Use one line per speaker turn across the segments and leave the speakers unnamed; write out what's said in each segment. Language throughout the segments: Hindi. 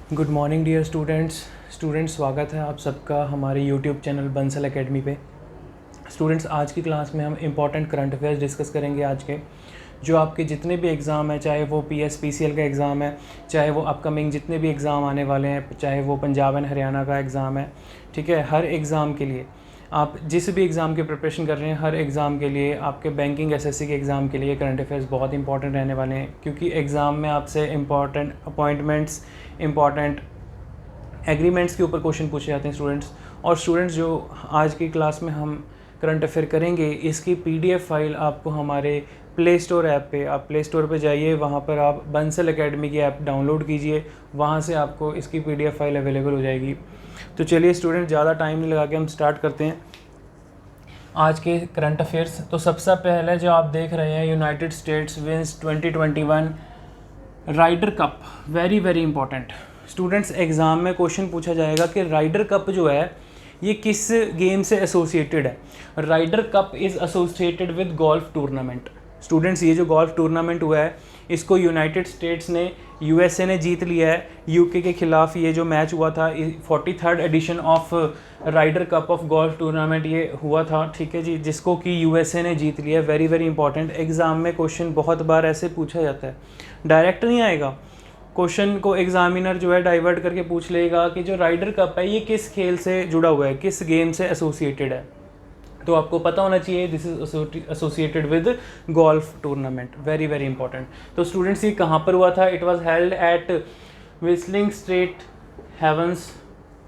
गुड मॉर्निंग डियर स्टूडेंट्स स्वागत है आप सबका हमारे यूट्यूब चैनल बंसल एकेडमी पे। स्टूडेंट्स, आज की क्लास में हम इम्पॉर्टेंट करंट अफेयर्स डिस्कस करेंगे। आज के जो आपके जितने भी एग्ज़ाम हैं, चाहे वो PSPCL का एग्ज़ाम है, चाहे वो अपकमिंग जितने भी एग्ज़ाम आने वाले हैं, चाहे वो पंजाब एंड हरियाणा का एग्ज़ाम है, ठीक है, हर एग्ज़ाम के लिए आप जिस भी एग्ज़ाम की प्रिपरेशन कर रहे हैं, हर एग्ज़ाम के लिए आपके बैंकिंग SSC के एग्ज़ाम के लिए करंट अफेयर्स बहुत इंपॉर्टेंट रहने वाले हैं, क्योंकि एग्ज़ाम में आपसे इंपॉर्टेंट अपॉइंटमेंट्स, इंपॉर्टेंट एग्रीमेंट्स के ऊपर क्वेश्चन पूछे जाते हैं स्टूडेंट्स। और स्टूडेंट्स, जो आज की क्लास में हम करंट अफेयर करेंगे, इसकी PDF फाइल आपको हमारे प्ले स्टोर ऐप पे, आप प्ले स्टोर पे जाइए, वहाँ पर आप बंसल एकेडमी की ऐप डाउनलोड कीजिए, वहाँ से आपको इसकी PDF फाइल अवेलेबल हो जाएगी। तो चलिए स्टूडेंट, ज़्यादा टाइम नहीं लगा के हम स्टार्ट करते हैं आज के करंट अफेयर्स। तो सबसे पहले जो आप देख रहे हैं, United States wins 2021 Ryder Cup, very very important. Students, exam में क्वेश्चन पूछा जाएगा कि राइडर कप जो है ये किस गेम से एसोसिएटेड है। Ryder Cup is associated with golf tournament. Students, ये जो गोल्फ टूर्नामेंट हुआ है, इसको यूनाइटेड स्टेट्स ने, USA ने जीत लिया है UK के ख़िलाफ़। ये जो मैच हुआ था, 43rd edition of Ryder Cup of golf tournament ये हुआ था, ठीक है जी, जिसको कि USA ने जीत लिया। Very very important. एग्ज़ाम में क्वेश्चन बहुत बार ऐसे पूछा जाता है, डायरेक्ट नहीं आएगा क्वेश्चन को, एग्जामिनर जो है डाइवर्ट करके पूछ लेगा कि जो राइडर कप है ये किस खेल से जुड़ा हुआ है, किस गेम से एसोसिएटेड है। तो आपको पता होना चाहिए this is associated with golf tournament. Very very important. तो स्टूडेंट्स, ये कहाँ पर हुआ था? It was held at Whistling Straits Havens,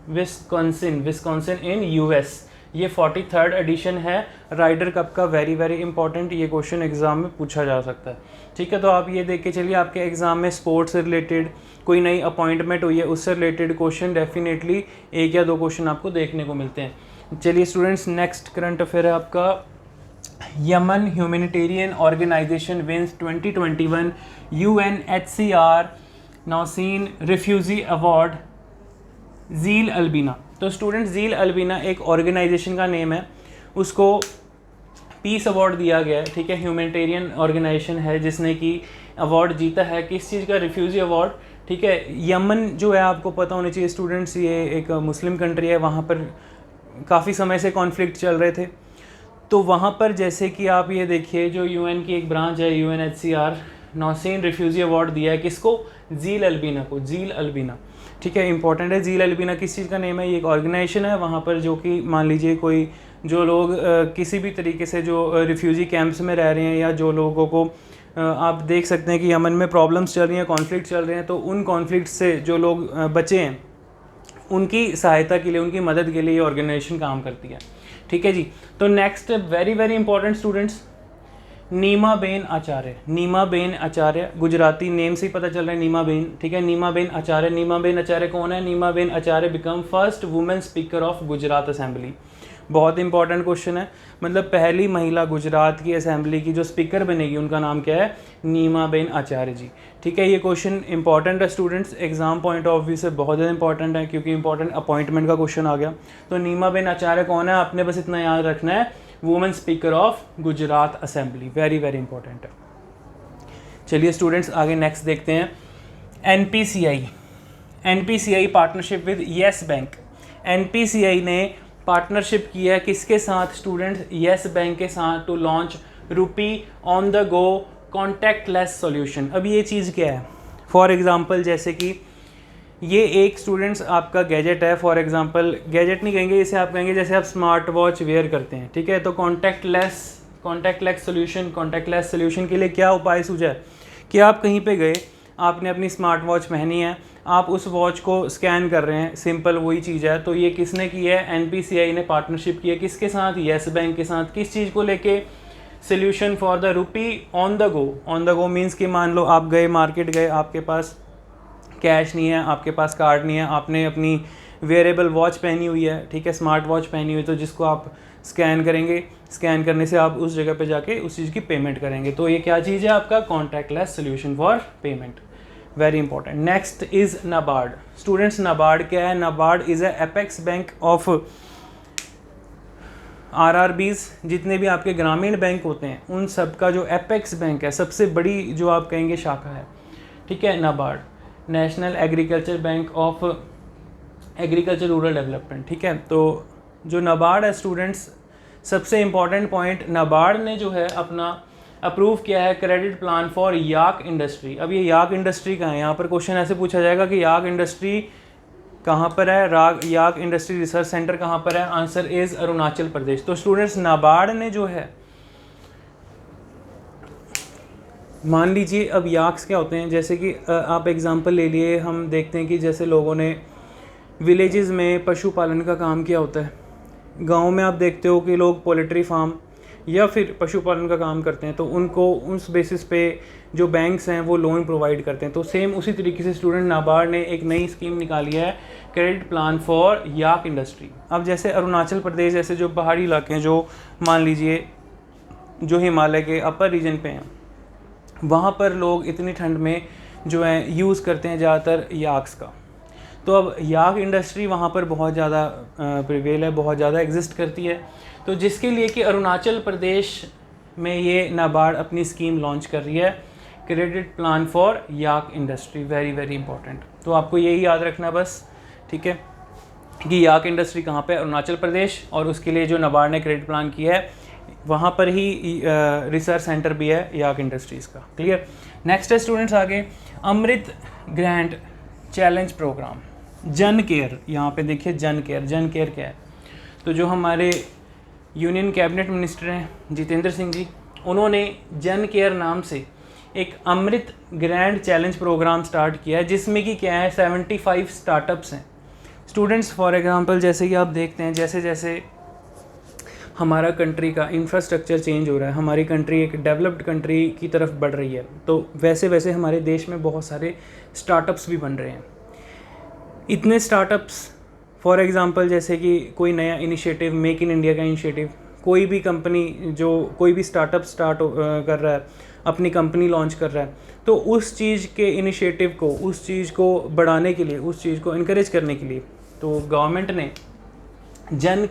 Wisconsin in US। ये 43rd एडिशन है राइडर कप का। वेरी वेरी इंपॉर्टेंट, ये क्वेश्चन एग्जाम में पूछा जा सकता है, ठीक है। तो आप ये देख के चलिए, आपके एग्जाम में स्पोर्ट्स से रिलेटेड कोई नई अपॉइंटमेंट हुई है, उससे रिलेटेड क्वेश्चन डेफिनेटली 1 या 2 क्वेश्चन आपको देखने को मिलते हैं। चलिए स्टूडेंट्स, नेक्स्ट करंट अफेयर है आपका, Yemen humanitarian organisation wins 2021 UNHCR Nansen refugee award Jeel Albina. तो स्टूडेंट, ज़ील अल्बीना एक ऑर्गेनाइजेशन का नेम है, उसको पीस अवार्ड दिया गया है, ठीक है। ह्यूमैनिटेरियन ऑर्गेनाइजेशन है जिसने कि अवार्ड जीता है, किस चीज़ का? रिफ्यूजी अवार्ड, ठीक है। यमन जो है, आपको पता होना चाहिए स्टूडेंट्स, ये एक मुस्लिम कंट्री है, वहाँ पर काफ़ी समय से कॉन्फ्लिक्ट चल रहे थे। तो वहाँ पर जैसे कि आप ये देखिए, जो UN की एक ब्रांच है UNHCR, नौसीन रिफ्यूजी अवार्ड दिया है किसको? ज़ील अल्बीना को। ज़ील अल्बीना, ठीक है, इंपॉर्टेंट है। ज़ील अल्बीना किस चीज़ का नेम है? ये एक ऑर्गेनाइजेशन है वहाँ पर, जो कि मान लीजिए कोई जो लोग किसी भी तरीके से जो रिफ्यूजी कैंप्स में रह रहे हैं, या जो लोगों को आप देख सकते हैं कि यमन में प्रॉब्लम्स चल रही हैं, कॉन्फ्लिक्ट चल रहे हैं, तो उन कॉन्फ्लिक्ट से जो लोग बचे हैं, उनकी सहायता के लिए, उनकी मदद के लिए ये ऑर्गेनाइजेशन काम करती है, ठीक है जी। तो next, very very important students, Nimaben Acharya. Nimaben Acharya, Gujarati name से ही पता चल रहा है, नीमाबेन, ठीक है। नीमाबेन आचार्य, नीमाबेन आचार्य कौन है? Nimaben Acharya become first women speaker of Gujarat assembly. बहुत इंपॉर्टेंट क्वेश्चन है, मतलब पहली महिला गुजरात की असेंबली की जो स्पीकर बनेगी, उनका नाम क्या है? नीमाबेन आचार्य जी, ठीक है। ये क्वेश्चन इंपॉर्टेंट है students, exam point of view से बहुत ज़्यादा इंपॉर्टेंट है, क्योंकि इंपॉर्टेंट अपॉइंटमेंट का क्वेश्चन आ गया। तो नीमाबेन आचार्य कौन है? आपने बस इतना याद रखना है, women speaker of Gujarat assembly. Very very important है। चलिए स्टूडेंट्स, आगे नेक्स्ट देखते हैं। NPCI partnership with Yes Bank. NPCI ने पार्टनरशिप किया है किसके साथ स्टूडेंट्स? येस बैंक के साथ, to launch RuPay on the go contactless solution. अब ये चीज़ क्या है? फॉर एग्जांपल, जैसे कि ये एक स्टूडेंट्स आपका गैजेट है, फॉर एग्जांपल गैजेट नहीं कहेंगे इसे, आप कहेंगे जैसे आप स्मार्ट वॉच वेयर करते हैं, ठीक है। तो कॉन्टैक्टलेस सोल्यूशन के लिए क्या उपाय सूझा है कि आप कहीं पे गए, आपने अपनी स्मार्ट वॉच पहनी है, आप उस वॉच को स्कैन कर रहे हैं, सिंपल वही चीज़ है। तो ये किसने की है? NPCI ने पार्टनरशिप की है, किसके साथ? येस बैंक के साथ। किस चीज़ को लेके? Solution for the rupee on the go. On the go means कि मान लो आप गए, मार्केट गए, आपके पास कैश नहीं है, आपके पास कार्ड नहीं है, आपने अपनी वेयरेबल वॉच पहनी हुई है, ठीक है, स्मार्ट वॉच पहनी हुई, तो जिसको आप स्कैन करेंगे, स्कैन करने से आप उस जगह पे जाके उस चीज़ की पेमेंट करेंगे। तो ये क्या चीज़ है? आपका contactless solution for payment. Very important. Next is NABARD. Students, NABARD क्या है? NABARD is a apex bank of RRBs। जितने भी आपके ग्रामीण बैंक होते हैं, उन सब का जो एपेक्स बैंक है, सबसे बड़ी जो आप कहेंगे शाखा है, ठीक है, NABARD. National agriculture bank of agriculture rural development, ठीक है। तो जो नाबार्ड है स्टूडेंट्स, सबसे इम्पॉर्टेंट पॉइंट, नाबार्ड ने जो है अपना अप्रूव किया है credit plan for yak industry. अब ये याक इंडस्ट्री कहाँ है, यहाँ पर क्वेश्चन ऐसे पूछा जाएगा कि याक इंडस्ट्री कहाँ पर है, याक इंडस्ट्री रिसर्च सेंटर कहाँ पर है, आंसर इज़ अरुणाचल प्रदेश। तो स्टूडेंट्स नाबार्ड ने जो है, मान लीजिए अब याक्स क्या होते हैं, जैसे कि आप एग्जांपल ले लिए, हम देखते हैं कि जैसे लोगों ने विलेजेस में पशुपालन का काम किया होता है। गांव में आप देखते हो कि लोग पोल्ट्री फार्म या फिर पशुपालन का काम करते हैं, तो उनको उस बेसिस पे जो बैंक्स हैं वो लोन प्रोवाइड करते हैं। तो सेम उसी तरीके से स्टूडेंट नाबार्ड ने एक नई स्कीम निकाली है, credit plan for yak industry. अब जैसे अरुणाचल प्रदेश जैसे जो पहाड़ी इलाके हैं, जो मान लीजिए जो हिमालय के अपर रीजन पे हैं, वहाँ पर लोग इतनी ठंड में जो है यूज़ करते हैं ज़्यादातर याक्स का। तो अब याक इंडस्ट्री वहाँ पर बहुत ज़्यादा प्रिवेल है, बहुत ज़्यादा एग्जिस्ट करती है। तो जिसके लिए कि अरुणाचल प्रदेश में ये नाबार्ड अपनी स्कीम लॉन्च कर रही है, credit plan for yak industry, very very important. तो आपको यही याद रखना बस, ठीक है, कि याक इंडस्ट्री कहाँ पे, अरुणाचल प्रदेश, और उसके लिए जो नाबार्ड ने क्रेडिट प्लान किया है वहाँ पर ही रिसर्च सेंटर भी है याक इंडस्ट्रीज़ का। क्लियर। नेक्स्ट है स्टूडेंट्स आगे, अमृत ग्रांट चैलेंज प्रोग्राम, जन केयर। यहाँ पे देखिए जन केयर, जन केयर क्या है, तो जो हमारे यूनियन कैबिनेट मिनिस्टर हैं जितेंद्र सिंह जी, उन्होंने जन केयर नाम से एक अमृत ग्रैंड चैलेंज प्रोग्राम स्टार्ट किया है, जिसमें कि क्या है 75 स्टार्टअप्स हैं। स्टूडेंट्स फॉर एग्जांपल जैसे कि आप देखते हैं, जैसे जैसे हमारा कंट्री का इंफ्रास्ट्रक्चर चेंज हो रहा है, हमारी कंट्री एक डेवलप्ड कंट्री की तरफ बढ़ रही है, तो वैसे वैसे हमारे देश में बहुत सारे स्टार्टअप्स भी बन रहे हैं। इतने स्टार्टअप्स फॉर एग्जांपल जैसे कि कोई नया इनिशिएटिव, मेक इन इंडिया का इनिशिएटिव, कोई भी कंपनी जो कोई भी स्टार्टअप कर रहा है, अपनी कंपनी लॉन्च कर रहा है, तो उस चीज़ के इनिशिएटिव को, उस चीज़ को बढ़ाने के लिए, उस चीज़ को इनकरेज करने के लिए, तो गवर्नमेंट ने जन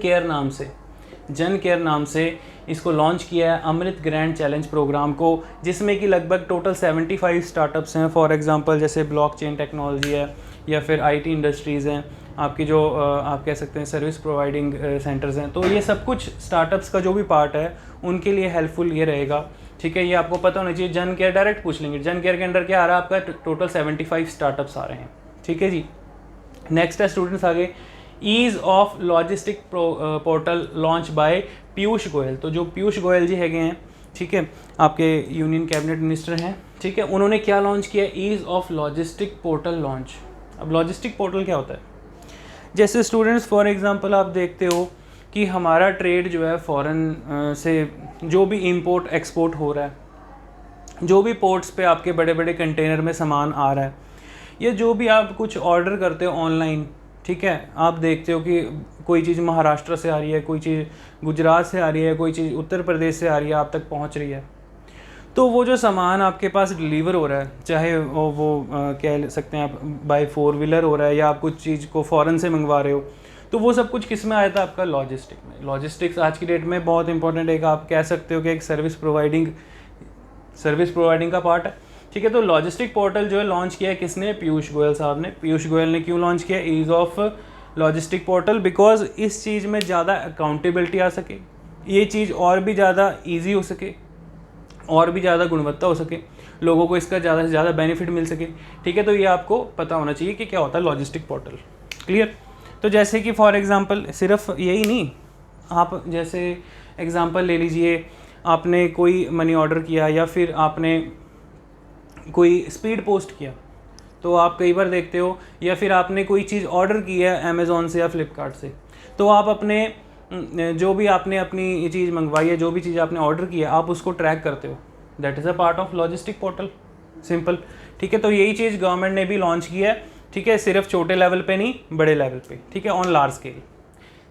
केयर नाम से इसको लॉन्च किया है, अमृत ग्रैंड चैलेंज प्रोग्राम को, जिसमें कि लगभग टोटल 75 स्टार्टअप्स हैं। फॉर एग्जांपल जैसे ब्लॉकचेन टेक्नोलॉजी है, या फिर आईटी इंडस्ट्रीज़ हैं, आपकी जो आप कह सकते हैं सर्विस प्रोवाइडिंग सेंटर्स हैं। तो ये सब कुछ स्टार्टअप्स का जो भी पार्ट है उनके लिए हेल्पफुल ये रहेगा, ठीक है। ये आपको पता होना चाहिए। जन केयर डायरेक्ट पूछ लेंगे, जन केयर के अंडर क्या आ रहा है आपका, टोटल 75 स्टार्टअप्स आ रहे हैं, ठीक है जी। नेक्स्ट है स्टूडेंट्स आगे, ease of logistic portal launch by Piyush Goyal. तो जो पीयूष गोयल जी हैगे हैं, ठीक है, आपके यूनियन कैबिनेट मिनिस्टर हैं, ठीक है, उन्होंने क्या लॉन्च किया, ease of logistic portal launch. अब लॉजिस्टिक पोर्टल क्या होता है, जैसे स्टूडेंट्स फॉर एग्जांपल आप देखते हो कि हमारा ट्रेड जो है फॉरेन से जो भी इंपोर्ट एक्सपोर्ट हो रहा है, जो भी पोर्ट्स पे आपके बड़े बड़े कंटेनर में सामान आ रहा है, या जो भी आप कुछ ऑर्डर करते हो ऑनलाइन, ठीक है, आप देखते हो कि कोई चीज़ महाराष्ट्र से आ रही है, कोई चीज़ गुजरात से आ रही है, कोई चीज़ उत्तर प्रदेश से आ रही है, आप तक पहुंच रही है। तो वो जो सामान आपके पास डिलीवर हो रहा है, चाहे वो कह सकते हैं आप बाय 4 व्हीलर हो रहा है, या आप कुछ चीज़ को फ़ॉरेन से मंगवा रहे हो, तो वो सब कुछ किस में आया था, आपका लॉजिस्टिक में। लॉजिस्टिक्स आज की डेट में बहुत इंपॉर्टेंट है, आप कह सकते हो कि एक सर्विस प्रोवाइडिंग का पार्ट है, ठीक है। तो लॉजिस्टिक पोर्टल जो है लॉन्च किया है किसने, पीयूष गोयल साहब ने। पीयूष गोयल ने क्यों लॉन्च किया ease of logistic portal, because इस चीज़ में ज़्यादा अकाउंटेबिलिटी आ सके, ये चीज़ और भी ज़्यादा ईजी हो सके, और भी ज़्यादा गुणवत्ता हो सके, लोगों को इसका ज़्यादा से ज़्यादा बेनिफिट मिल सके, ठीक है। तो ये आपको पता होना चाहिए कि क्या होता है लॉजिस्टिक पोर्टल। क्लियर। तो जैसे कि फॉर एग्जांपल सिर्फ यही नहीं, आप जैसे एग्जांपल ले लीजिए, आपने कोई मनी ऑर्डर किया या फिर आपने कोई स्पीड पोस्ट किया, तो आप कई बार देखते हो, या फिर आपने कोई चीज़ ऑर्डर की है अमेज़ॉन से या फ्लिपकार्ट से, तो आप अपने जो भी आपने अपनी चीज़ मंगवाई है, जो भी चीज़ आपने ऑर्डर की है, आप उसको ट्रैक करते हो, that is a part of logistic portal, simple, ठीक है। तो यही चीज़ गवर्नमेंट ने भी लॉन्च की है, ठीक है, सिर्फ छोटे लेवल पे नहीं, बड़े लेवल पे, ठीक है, ऑन लार्ज स्केल।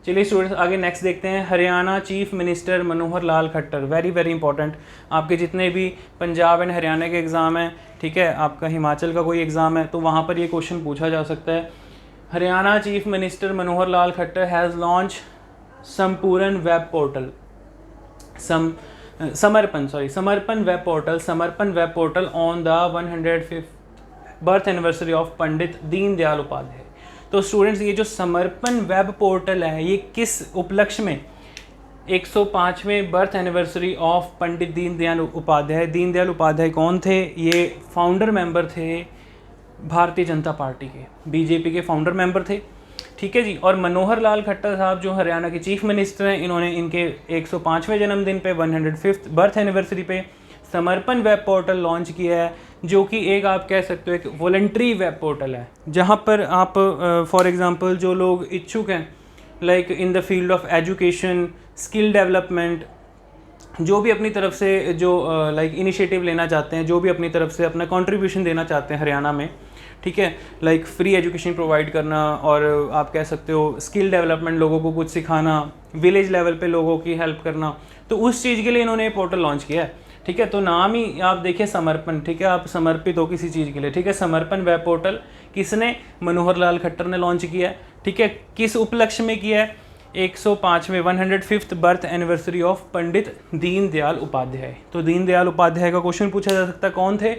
चलिए स्टूडेंट्स आगे नेक्स्ट देखते हैं, Haryana chief minister Manohar Lal Khattar, very very important. आपके जितने भी पंजाब एंड हरियाणा के एग्ज़ाम हैं, ठीक है, आपका हिमाचल का कोई एग्ज़ाम है, तो वहाँ पर ये क्वेश्चन पूछा जा सकता है। Haryana chief minister Manohar Lal Khattar has launch Samarpan web portal, Samarpan web portal on the 105th birth anniversary of Pandit Deendayal Upadhyay. तो स्टूडेंट्स ये जो समर्पण वेब पोर्टल है ये किस उपलक्ष्य में 105वें birth anniversary of Pandit Deendayal Upadhyay. Deendayal Upadhyay कौन थे? ये फाउंडर मेंबर थे भारतीय जनता पार्टी के, बीजेपी के फाउंडर मेंबर थे, ठीक है जी। और मनोहर लाल खट्टर साहब जो हरियाणा के चीफ मिनिस्टर हैं, इन्होंने इनके 105वें जन्मदिन पे 105th बर्थ एनिवर्सरी पे समर्पण वेब पोर्टल लॉन्च किया है, जो कि एक आप कह सकते हो एक वॉलंटरी वेब पोर्टल है, जहाँ पर आप फॉर एग्जांपल जो लोग इच्छुक हैं like in the field of education, skill development, जो भी अपनी तरफ से जो लाइक इनिशिएटिव लेना चाहते हैं, जो भी अपनी तरफ से अपना कंट्रीब्यूशन देना चाहते हैं हरियाणा में, ठीक है, लाइक फ्री एजुकेशन प्रोवाइड करना, और आप कह सकते हो स्किल डेवलपमेंट, लोगों को कुछ सिखाना, विलेज लेवल पे लोगों की हेल्प करना, तो उस चीज़ के लिए इन्होंने ये पोर्टल लॉन्च किया है, ठीक है। तो नाम ही आप देखिए समर्पण, ठीक है, आप समर्पित हो किसी चीज़ के लिए, ठीक है। समर्पण वेब पोर्टल किसने? मनोहर लाल खट्टर ने लॉन्च किया है, ठीक है। किस उपलक्ष्य में किया है? 105वें 105th birth anniversary of Pandit Deendayal Upadhyay. तो दीनदयाल उपाध्याय का क्वेश्चन पूछा जा सकता है, कौन थे?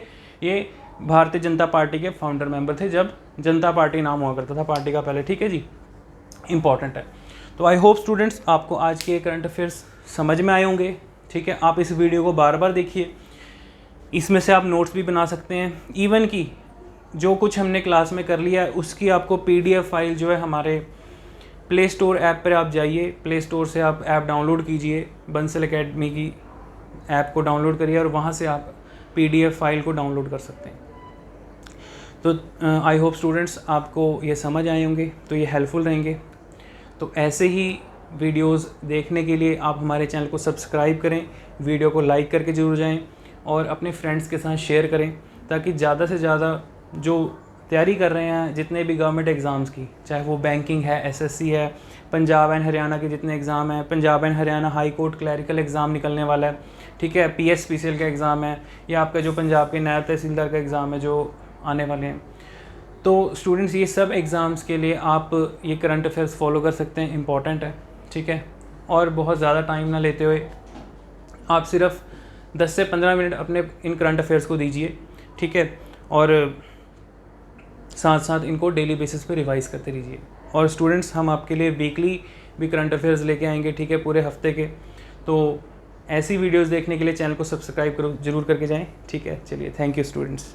ये भारतीय जनता पार्टी के फाउंडर मेंबर थे, जब जनता पार्टी नाम हुआ करता था पार्टी का पहले, ठीक है जी, इंपॉर्टेंट है। तो आई होप स्टूडेंट्स आपको आज के करंट अफेयर्स समझ में आए होंगे, ठीक है। आप इस वीडियो को बार बार देखिए, इसमें से आप नोट्स भी बना सकते हैं, इवन कि जो कुछ हमने क्लास में कर लिया है उसकी आपको PDF फाइल जो है हमारे प्ले स्टोर ऐप पर आप जाइए, प्ले स्टोर से आप ऐप डाउनलोड कीजिए, बंसल एकेडमी की ऐप को डाउनलोड करिए और वहाँ से आप PDF फाइल को डाउनलोड कर सकते हैं। तो आई होप स्टूडेंट्स आपको ये समझ आए होंगे, तो ये हेल्पफुल रहेंगे। तो ऐसे ही वीडियोस देखने के लिए आप हमारे चैनल को सब्सक्राइब करें, वीडियो को लाइक करके ज़रूर जाएं और अपने फ्रेंड्स के साथ शेयर करें, ताकि ज़्यादा से ज़्यादा जो तैयारी कर रहे हैं जितने भी गवर्नमेंट एग्ज़ाम्स की, चाहे वो बैंकिंग है, SSC है, पंजाब एंड हरियाणा के जितने एग्ज़ाम हैं, Punjab and Haryana high court clerical exam निकलने वाला है, ठीक है, PSPCL का एग्ज़ाम है, या आपका जो पंजाब के नायब तहसीलदार का एग्ज़ाम है जो आने वाले हैं। तो स्टूडेंट्स ये सब एग्ज़ाम्स के लिए आप ये करंट अफेयर्स फॉलो कर सकते हैं, इंपॉर्टेंट है, ठीक है। और बहुत ज़्यादा टाइम ना लेते हुए आप सिर्फ 10 से 15 मिनट अपने इन करंट अफेयर्स को दीजिए, ठीक है, और साथ साथ इनको डेली बेसिस पे रिवाइज करते रहिए। और स्टूडेंट्स हम आपके लिए वीकली भी करंट अफेयर्स लेके आएंगे, ठीक है, पूरे हफ्ते के। तो ऐसी वीडियोस देखने के लिए चैनल को सब्सक्राइब जरूर करके जाएं, ठीक है। चलिए, थैंक यू स्टूडेंट्स।